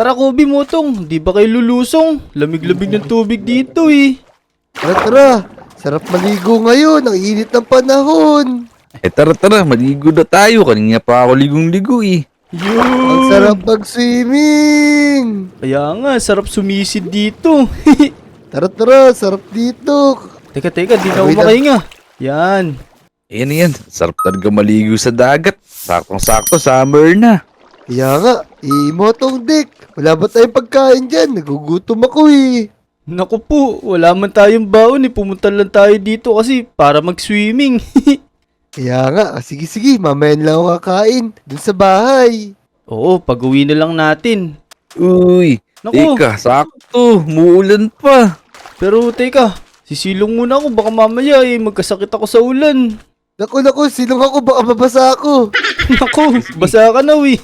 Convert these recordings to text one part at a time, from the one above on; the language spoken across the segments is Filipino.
Tara, Kobe, Motong. Di ba kayo lulusong? Lamig-lamig ng tubig dito eh. Tara, tara. Sarap maligo ngayon. Ang init ng panahon. Tara, maligo na tayo. Kanina pa ako ligong-ligo eh. Ang Yun! sarap mag-swimming. Kaya nga, sarap sumisid dito. Tara, tara. Sarap dito. Teka, di na ako Wait lang. makahinga. Yan. Ayan. Sarap talaga maligo sa dagat. Saktong-sakto, summer na. Kaya nga, Motong Dick. Wala ba tayong pagkain dyan? Nagugutom ako eh. Naku po, wala man tayong baon eh. Pumunta lang tayo dito kasi para mag-swimming. Kaya nga, sige, mamaya na lang ako kakain. Dun sa bahay. Oo, pag-uwi na lang natin. Uy, Naku. teka, sakto. Muulan pa. Pero teka, sisilong muna ako. Baka mamaya eh, magkasakit ako sa ulan. Naku, silong ako. Baka mabasa ako. Naku, basa ka na eh.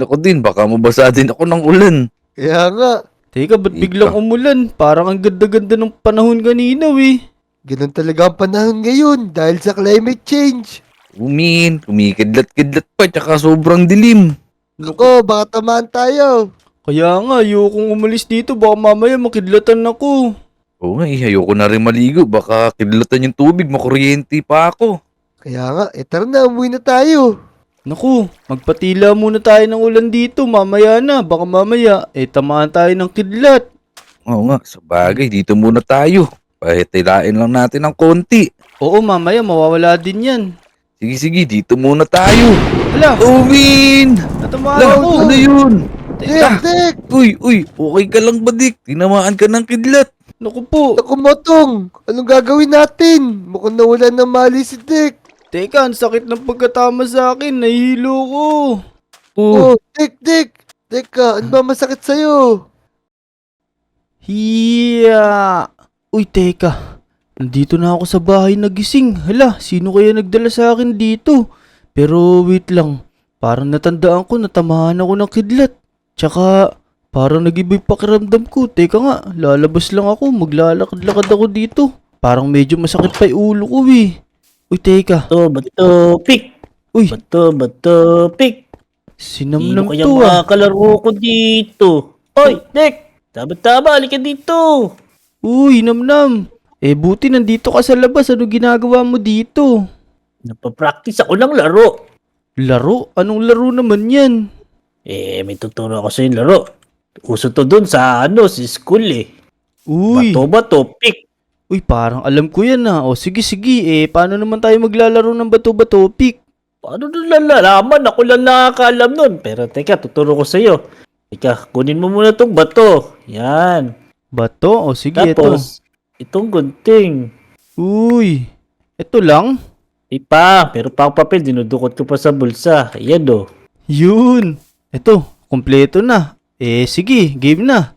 Ako din. Baka mabasa din ako ng ulan. Kaya nga, Teka, ba't biglang Ika. umulan? Parang ang ganda-ganda ng panahon kanina eh. ganun talaga ang panahon ngayon dahil sa climate change. Kumikidlat-kidlat pa, tsaka sobrang dilim. Naku, baka tamaan tayo. Kaya nga, ayokong umalis dito. Baka mamaya makidlatan ako. Oo nga, ayoko na rin maligo. Baka kidlatan yung tubig, makuryente pa ako. Kaya nga, tara na, umuwi na tayo. Naku, magpatila muna tayo ng ulan dito. Mamaya na, baka mamaya, tamaan tayo ng kidlat. Oo nga, sa bagay, dito muna tayo. Pahitilain lang natin ng konti. Oo, mamaya mawawala din yan. Sige, dito muna tayo. Hala, Owen! natamaan ako. Ano yun? Dick! Uy, okay ka lang ba, Dick? Tinamaan ka ng kidlat. Naku po. Naku, Motong! Anong gagawin natin? Mukhang nawalan ng mali si Dick. Teka, ang sakit ng pagkatama sa akin. Nahihilo ko. Oh, Dick! Teka, ano ba masakit sa'yo? Hiya! Uy, teka. Nandito na ako sa bahay nagising. Hala, sino kaya nagdala sa akin dito? Pero wait lang. Parang natandaan ko natamahan ako ng kidlat. Tsaka, parang nag-iba yung pakiramdam ko. Teka nga, lalabas lang ako. Maglalakad-lakad ako dito. Parang medyo masakit pa yung ulo ko eh. Uy, teka. Bato, pick. Uy, Bato, pick. Sino sinamnam kaya to ah. makakalaro ko dito? Hoy, Nick! Tama, halika dito. Uy, namnam. Buti nandito ka sa labas. Ano ginagawa mo dito? Napapractice ako ng laro. Laro? Anong laro naman yan? May tuturo ako sa yung laro. Uso to dun sa school eh. Uy. Bato, pick. Uy, parang alam ko yan ah. O sige. Paano naman tayo maglalaro ng bato-bato pick? Paano nung lalaman? Ako lang nakakaalam nun. Pero teka, tuturo ko sa'yo. Teka, kunin mo muna tong bato. Yan. Bato? O sige, Tapos, itong gunting. Uy, ito lang? Pero pa ang papel, dinudukot ko pa sa bulsa. Ayan o. Yun. Ito, kompleto na. Sige, game na.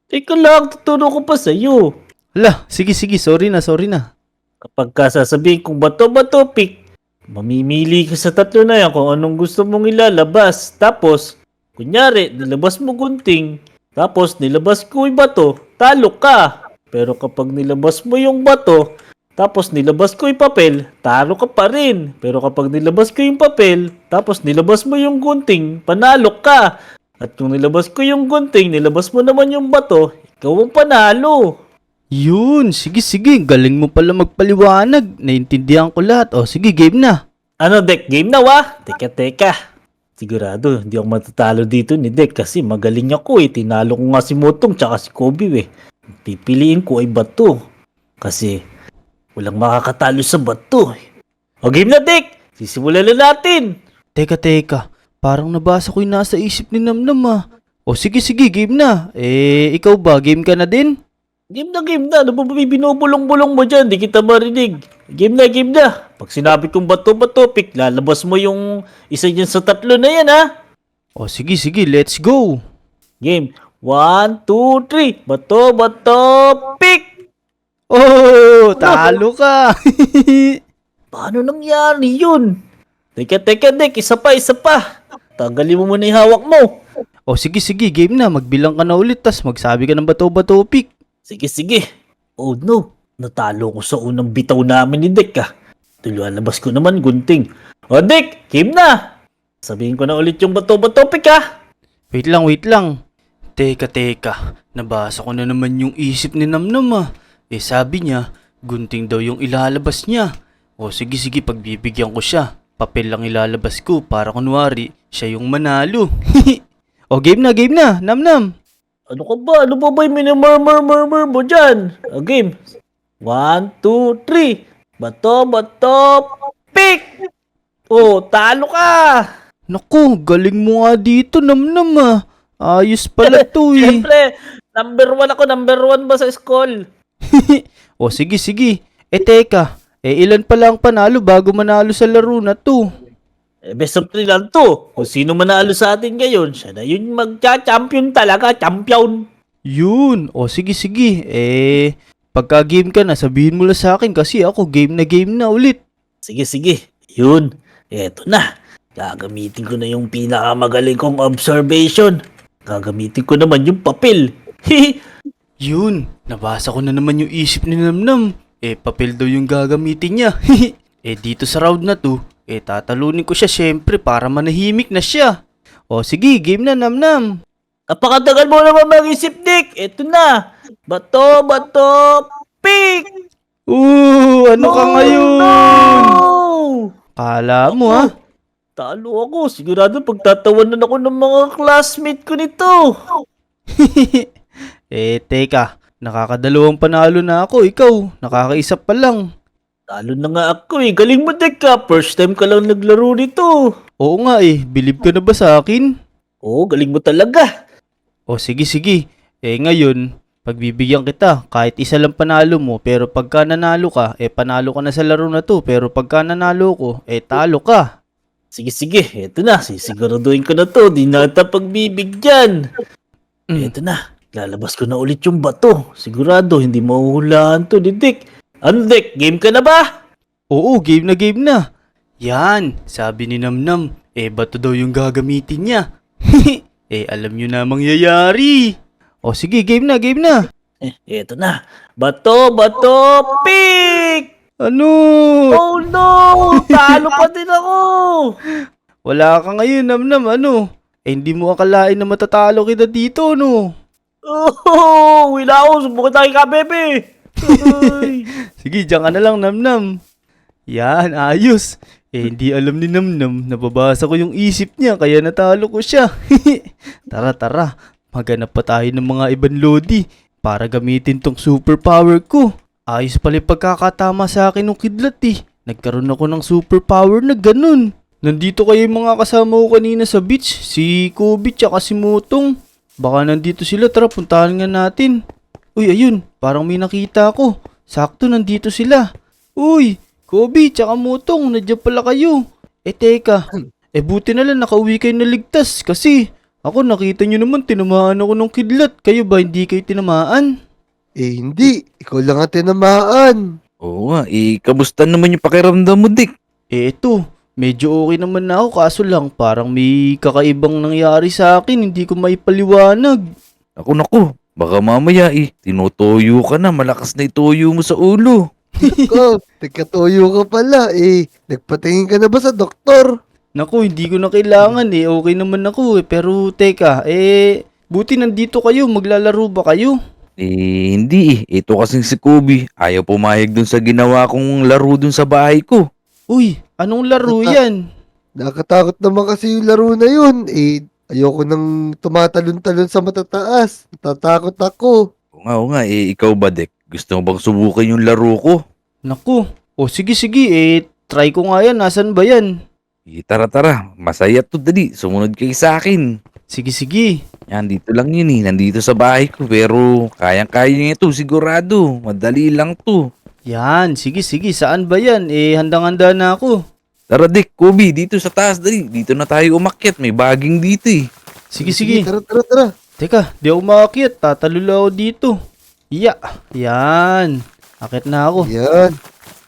Teka lang, tuturo ko pa sa'yo. Hala, sige, sorry na. Kapag sasabihin kong bato, pick, mamimili ka sa tatlo na yan kung anong gusto mong ilalabas. Tapos, kunyari, nilabas mo gunting, tapos nilabas ko yung bato, talo ka. Pero kapag nilabas mo yung bato, tapos nilabas ko yung papel, talo ka pa rin. Pero kapag nilabas ko yung papel, tapos nilabas mo yung gunting, panalo ka. At kung nilabas ko yung gunting, nilabas mo naman yung bato, ikaw ang panalo. Yun, sige. Galing mo pala magpaliwanag. Naintindihan ko lahat. O sige, game na. Ano, Dek? Game na, wa? Teka. Sigurado, hindi ako matatalo dito ni Dek kasi magaling ako eh. Tinalo ko nga si Motong tsaka si Kobe eh. Pipiliin ko ay bato. Kasi walang makakatalo sa bato eh. O game na, Dek! Sisimulan na natin! Teka. Parang nabasa ko yung nasa isip ni Namnam ah. O sige, game na. Ikaw ba? Game ka na din? Game na. Ano ba binubulong-bulong mo dyan? Di kita marinig. Game na. Pag sinabi kong bato, pick, lalabas mo yung isa dyan sa tatlo na yan, ha? O sige, let's go. Game. 1, 2, 3. Bato, pick! Oh, talo ka. Paano nangyari yun? Teka, Dek. Isa pa. Tanggalin mo muna yung hawak mo. O sige, game na. Magbilang ka na ulit, tas magsabi ka ng bato-bato pick. Sige. Oh no, natalo ko sa unang bitaw namin ni Dek Labas ko naman gunting. O Dek, game na! Sabihin ko na ulit yung bato-bato pick Wait lang, wait lang. Teka. Nabasa ko na naman yung isip ni Namnam ah. Sabi niya, gunting daw yung ilalabas niya. O sige, pagbibigyan ko siya. Papel lang ilalabas ko para kunwari siya yung manalo. O game na, Namnam. Ano ka ba? Ano ba ba yung minimurmur mo dyan? Game. 1, 2, 3. Bato, pick! Oh, talo ka! Naku, galing mo nga dito, Namnam ah. Ayos pala to eh. Siyempre, number 1 ako. Number 1 ba sa school? O sige. Teka, ilan pala ang panalo bago manalo sa laro na to? Best of 3 lang to. Kung sino manalo sa atin ngayon, siya na yun magcha-champion talaga. Champion. Yun, o sige. Pagka game ka na, sabihin mo lang sa akin kasi ako game na ulit. Sige. Yun. Eto na. Gagamitin ko na yung pinakamagaling kong observation. Gagamitin ko naman yung papel. Yun, nabasa ko na naman yung isip ni Namnam. Papel daw yung gagamitin niya. Dito sa round na to, tatalunin ko siya syempre para manahimik na siya. O sige, game na, Namnam. Napakatagal mo naman mag-isip, Dick. Eto na. Bato, pick! Ano ka ngayon? No! Kala mo ha? Talo ako. Sigurado pagtatawanan ako ng mga classmate ko nito. Teka, nakakadalawang panalo na ako. Ikaw, nakakaisa pa lang. Talo na nga ako eh. Galing mo, Dick ka. First time ka lang naglaro nito. Oo nga believe ka na ba sa akin? Oo, galing mo talaga. O sige. Ngayon, pagbibigyan kita, kahit isa lang panalo mo, pero pagka nanalo ka, panalo ka na sa laro na to. Pero pagka nanalo ko, talo ka. Sige. Eto na. Sisiguraduhin ko na to. Di na kita pagbibigyan. Eto na. Lalabas ko na ulit yung bato. Sigurado, hindi mahuhulaan to ni Dick. Ano, Dick? Game ka na ba? Oo, game na. Yan, sabi ni Namnam, bato daw yung gagamitin niya. Alam nyo na mangyayari. O sige, game na. Eto na. Bato, pick! Ano? Oh no! Talo pa din ako! Wala ka ngayon, Namnam, ano? Hindi mo akalain na matatalo kita dito, no? Oh! Wala ako! Subukan tayo ka, bebe! Sige, diyan ka na lang, Namnam. Yan, ayos. Hindi alam ni Namnam, nababasa ko yung isip niya, kaya natalo ko siya. Tara. Maghanap pa tayo ng mga ibang lodi para gamitin tong superpower ko. Ayos pala yung pagkakatama sa akin ng kidlat eh. Nagkaroon ako ng superpower na ganun. Nandito kayo yung mga kasama ko kanina sa beach. Si Kobe tsaka si Motong. Baka nandito sila, tara puntahan nga natin. Uy, ayun, parang may nakita ako. Sakto nandito sila. Uy, Kobe tsaka Motong, nandiyan pala kayo. Teka, buti na lang nakauwi kayo na ligtas kasi ako nakita nyo naman tinamaan ako ng kidlat. Kayo ba hindi kayo tinamaan? Hindi. Ikaw lang ang tinamaan. Oo nga, kamusta naman yung pakiramdam mo, Dick? Eto, medyo okay naman na ako kaso lang parang may kakaibang nangyari sa akin, hindi ko maipaliwanag. Naku, baka mamaya tinutoyo ka na, malakas na itoyo mo sa ulo. Ikaw, nagkatoyo ka pala Nagpatingin ka na ba sa doktor? Naku, hindi ko na kailangan okay naman ako pero teka, buti nandito kayo, maglalaro ba kayo? Hindi. Ito kasing si Kobe, ayaw pumayag dun sa ginawa kong laro dun sa bahay ko. Uy, anong laro yan? Nakakatakot naman kasi yung laro na yun. Ayoko nang tumatalon-talon sa matataas. Natatakot ako. Oo nga, ikaw ba, Dick? Gusto mo bang subukan yung laro ko? Naku, sige, try ko nga yan, nasan ba yan? Tara, masaya to, dali. Sumunod kayo sa akin. Sige. Yan, dito lang yun nandito sa bahay ko, pero kayang-kaya niya ito, sigurado. Madali lang to. Yan, sige, saan ba yan? Handang-handa na ako. Tara, Dick, Kobe, dito sa taas, dali. Dito na tayo umakyat, may baging dito Sige. Tara. Teka, di ako makakit, tatalula ako dito. Yan, akit na ako. Yan.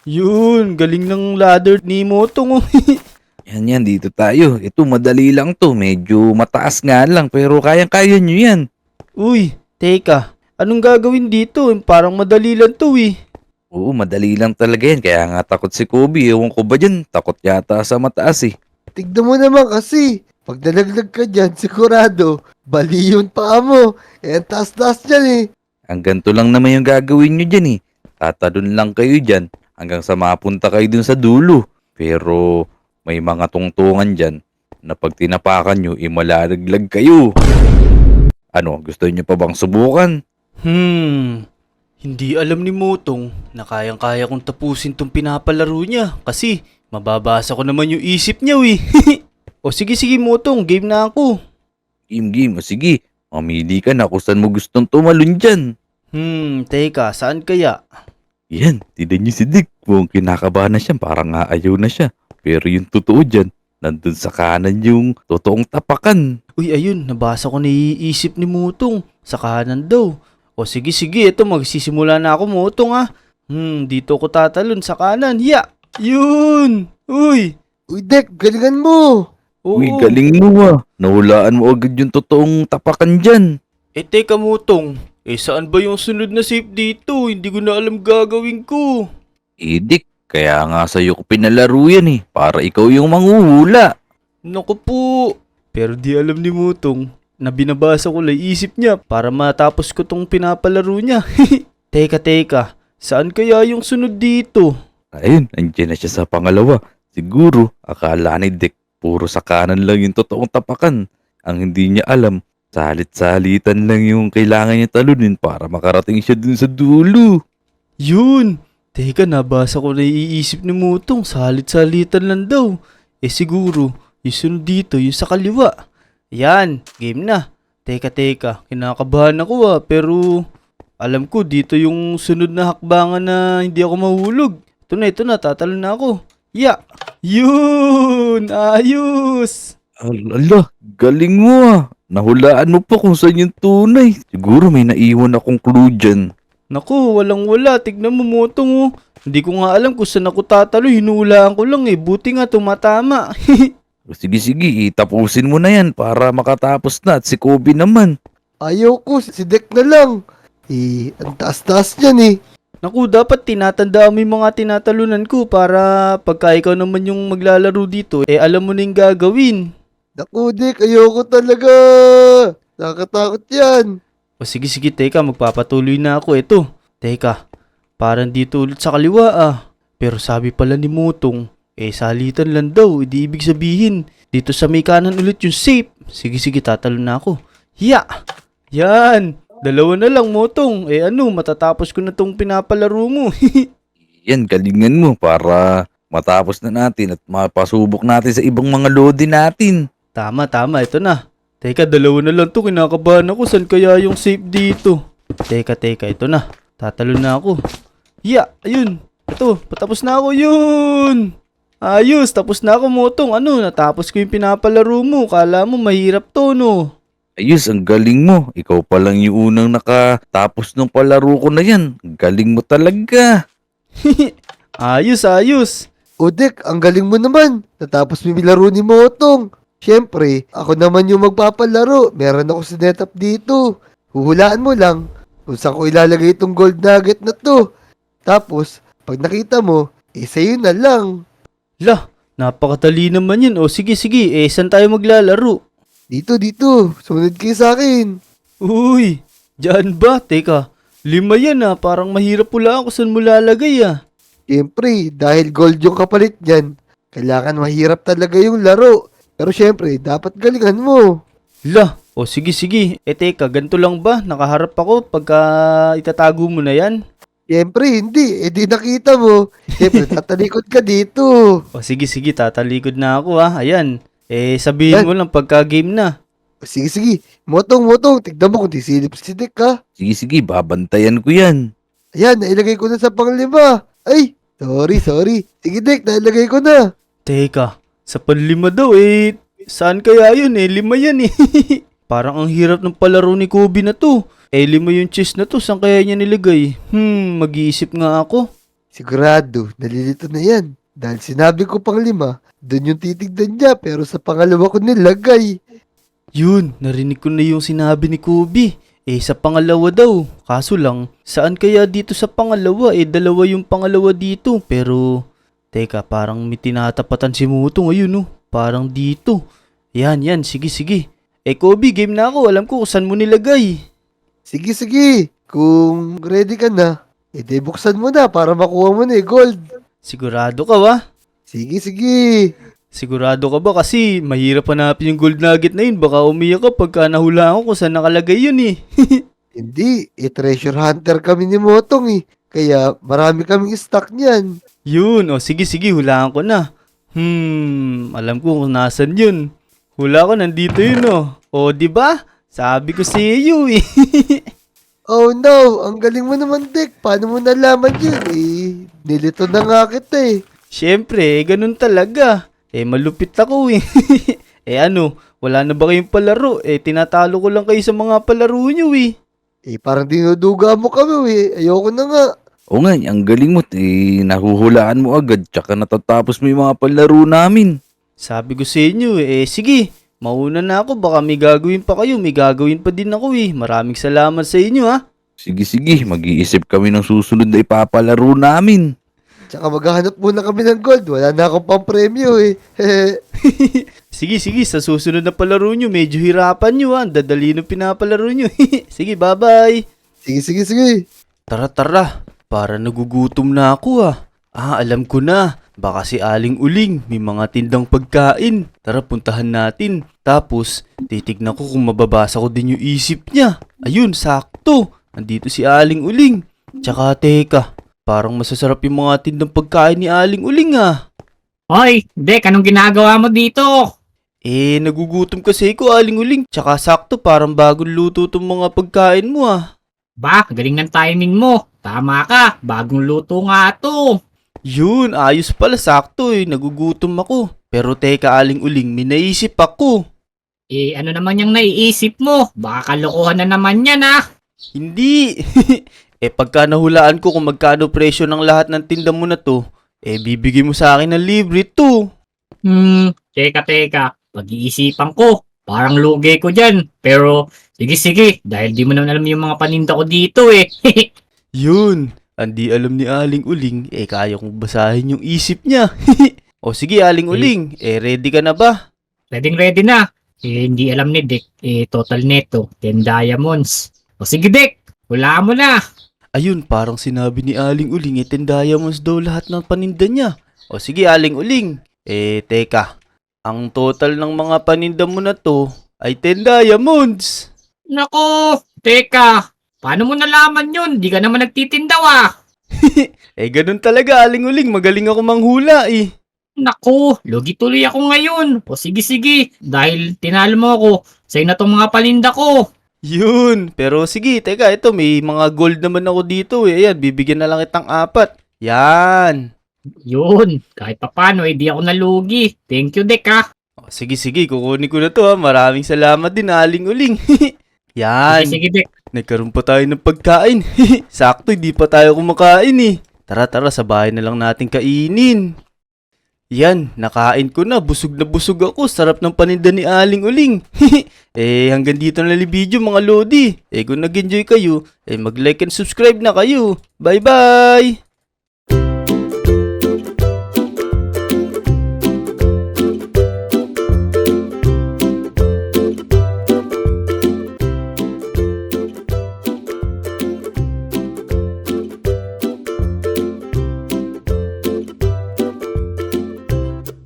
Yun, galing ng ladder ni Motong. Yan, dito tayo. Ito, madali lang to. Medyo mataas nga lang, pero kayang-kaya nyo yan. Uy, teka, anong gagawin dito? Parang madali lang to Oo, madali lang talaga yan. Kaya nga takot si Kobe. Ewan ko ba dyan? Takot yata sa mataas tignan mo naman kasi. Pag nalaglag ka dyan, sigurado, bali yung paa mo. Eh, ang taas-taas dyan eh. Ang ganito lang naman yung gagawin nyo dyan eh. Tatalon lang kayo dyan hanggang sa mapunta kayo dun sa dulo. Pero may mga tungtungan dyan na pag tinapakan nyo, malalaglag kayo. Ano, gusto nyo pa bang subukan? Hindi alam ni Motong na kayang-kaya kong tapusin tong pinapalaro niya kasi mababasa ko naman yung isip niya eh. O sige Motong, game na ako. Game. O sige, mamili ka na kung saan mo gustong tumalon dyan. Teka, saan kaya? Yan, tignan niyo si Dick. Kung kinakabahan na siya, parang ayaw na siya. Pero yung totoo dyan, nandun sa kanan yung totoong tapakan. Uy, ayun, nabasa ko na iisip ni Motong. Sa kanan daw. O sige, ito magsisimula na ako Motong ah. Dito ko tatalon sa kanan. Yun! Uy! Uy, Dek, galingan mo. Oo. Uy, galing mo ah. Nahulaan mo agad yung totoong tapakan dyan. Teka Motong. Saan ba yung sunod na safe dito? Hindi ko na alam gagawin ko. Dick, kaya nga sa'yo ko pinalaro yan eh. Para ikaw yung manghuhula. Naku po. Pero di alam ni Motong na binabasa ko lang isip niya para matapos ko tong pinapalaro niya. Teka. Saan kaya yung sunod dito? Ayun, andyan na siya sa pangalawa. Siguro, akala ni Dick, puro sa kanan lang yung totoong tapakan. Ang hindi niya alam, salit-salitan lang yung kailangan niya talunin para makarating siya dun sa dulo. Yun! Teka, nabasa ko na iisip ni Motong. Salit-salitan lang daw. Siguro, yung sunod dito, yung sa kaliwa. Yan, game na. Teka, kinakabahan ako pero alam ko dito yung sunod na hakbangan na hindi ako mahulog. Ito na, tatalon na ako. Yun! Ayos! Ala, galing mo ah. Nahulaan mo pa kung saan yung tunay. Siguro may naiwan akong clue dyan. Naku, walang-wala. Tignan mo Motong Hindi ko nga alam kung saan ako tatalo. Hinulaan ko lang Buti nga tumatama. Sige, itapusin mo na yan para makatapos na at si Kobe naman. Ayaw ko, si Dek na lang. Ang taas-taas dyan eh. Naku, dapat tinatandaan mo yung mga tinatalunan ko para pagka ikaw naman yung maglalaro dito, alam mo na yung gagawin. Naku, Dek, ayoko talaga. Nakakatakot yan. O sige, teka, magpapatuloy na ako. Teka, parang dito ulit sa kaliwa Pero sabi pala ni Motong, salitan lang daw, di ibig sabihin. Dito sa may kanan ulit yung safe. Sige, tatalon na ako. Yan! Dalawa na lang Motong. Matatapos ko na tong pinapalaro mo. Yan, galingan mo para matapos na natin at mapasubok natin sa ibang mga lodi natin. Tama, ito na. Teka, dalawa na lang to, kinakabahan ako. Saan kaya yung safe dito? Teka, ito na. Tatalon na ako. Ayun. Ito, patapos na ako. Yun! Ayos, tapos na ako Motong. Natapos ko yung pinapalaro mo. Kala mo mahirap to, no? Ayos, ang galing mo. Ikaw pa lang yung unang nakatapos ng palaro ko na yan. Ang galing mo talaga. Ayos. O Dek, ang galing mo naman. Natapos mo yung laro ni Motong. Siyempre, ako naman yung magpapalaro. Meron ako sinetap dito. Huhulaan mo lang kung saan ko ilalagay itong gold nugget na to. Tapos, pag nakita mo, sa'yo na lang. Lah, napakadali naman yun. O sige, saan tayo maglalaro? Dito. Sumunod kayo sa akin. Uy, dyan ba? Teka, 5 yan Parang mahirap pula ako saan mo lalagay Siyempre, dahil gold yung kapalit niyan, kailangan mahirap talaga yung laro. Pero siyempre, dapat galingan mo. Lah, o sige. Teka, ganito lang ba? Nakaharap ako pagka itatago mo na yan? Siyempre, hindi. Di nakita mo. Siyempre, tatalikod ka dito. O sige, tatalikod na ako Ayan. Sabihin Yan. mo lang pagka game na. Sige. Motong. Tignan mo kung di silip si Dick, ha? Sige, babantayan ko yan. Ayan, nailagay ko na sa panglima. Ay, sorry. Sige, Dick, nailagay ko na. Teka, sa panlima daw saan kaya yun 5 yan Parang ang hirap ng palaro ni Kobe na to. 5 yung chess na to, saan kaya niya nilagay? Mag-iisip nga ako. Sigurado, nalilito na yan. Dahil sinabi ko panglima, doon yung titignan niya, pero sa pangalawa ko nilagay. Yun, narinig ko na yung sinabi ni Kobe. Sa pangalawa daw. Kaso lang, saan kaya dito sa pangalawa? Dalawa yung pangalawa dito. Pero, teka, parang may tinatapatan si Motong. Ayun Parang dito. Yan, sige. Kobe, game na ako. Alam ko kung saan mo nilagay. Sige. Kung ready ka na, edi buksan mo na para makuha mo na gold. Sigurado ka ba? Sige. Sigurado ka ba? Kasi mahirap hanapin yung gold nugget na yun. Baka umiyak ka pagka nahulaan ko kung saan nakalagay yun eh. Hindi, treasure hunter kami ni Motong eh. Kaya marami kaming stock niyan. Yun, sige, hulaan ko na. Alam ko kung nasan yun. Hula ko, nandito yun di ba? Sabi ko sa iyo eh. Oh no, ang galing mo naman, Dek. Paano mo nalaman yun eh? Nilito na nga kita eh. Siyempre, ganun talaga. Malupit ako eh. Wala na ba kayong palaro? Tinatalo ko lang kayo sa mga palaro nyo eh. Parang dinuduga mo kami eh. Ayoko na nga. O nga, ang galing mo. Nahuhulaan mo agad. Tsaka natatapos mo yung mga palaro namin. Sabi ko sa inyo sige. Mauna na ako, baka may gagawin pa kayo, may gagawin pa din ako eh. Maraming salamat sa inyo ha. Sige, mag-iisip kami ng susunod na ipapalaro namin. Tsaka maghahanap muna kami ng gold. Wala na akong pang-premyo eh. Sige, sa susunod na palaro nyo, medyo hirapan nyo ha. Dadali nung pinapalaro nyo. Sige, bye-bye. Sige. Tara, para nagugutom na ako ha. Alam ko na. Baka si Aling Uling may mga tindang pagkain. Tara, puntahan natin. Tapos, titignan ko kung mababasa ko din yung isip niya. Ayun, sakto. Nandito si Aling Uling. Tsaka teka, parang masasarap yung mga tindang pagkain ni Aling Uling Hoy, Dek, anong ginagawa mo dito? Nagugutom kasi ko, Aling Uling. Tsaka sakto, parang bagong luto tong mga pagkain mo Ba, galing ng timing mo. Tama ka, bagong luto nga to. Yun, ayos pala, sakto nagugutom ako. Pero teka, Aling Uling, may naisip ako. Ano naman yung naiisip mo? Baka kalokohan na naman yan Hindi. Pagka nahulaan ko kung magkano presyo ng lahat ng tinda mo na to, bibigay mo sa akin ng libre to. Teka. Pag-iisipan ko. Parang lugi ko dyan. Pero, sige. Dahil di mo naman alam yung mga paninda ko dito Yun. Andi alam ni Aling Uling, kaya kong basahin yung isip niya. O sige, Aling Uling, ready ka na ba? Ready na. Hindi alam ni Dek. Total neto, 10 diamonds. O sige, Dek. Wala mo na. Ayun, parang sinabi ni Aling Uling, 10 diamonds daw lahat ng paninda niya. O sige, Aling Uling. Teka. Ang total ng mga paninda mo na to ay 10 diamonds. Nako, teka. Paano mo nalaman yun? Di ka naman nagtitindaw Ganun talaga, Aling Uling. Magaling ako manghula Naku, lugi tuloy ako ngayon. O sige. Dahil tinalo mo ako, sa'yo na tong mga paninda ko. Yun. Pero sige, teka, ito may mga gold naman ako dito Ayan, bibigyan na lang kitang 4. Yan. Yun, kahit papano, di ako nalugi. Thank you, Dek O, sige, kukunin ko na to Maraming salamat din, Aling Uling. Yan. Sige, Dek. Nagkaroon pa tayo ng pagkain. Sakto, hindi pa tayo kumakain Tara, sa bahay na lang natin kainin. Yan, nakain ko na. Busog ako. Sarap ng paninda ni Aling Uling. Hanggang dito na lang video mga lodi. Kung nag-enjoy kayo, mag-like and subscribe na kayo. Bye-bye!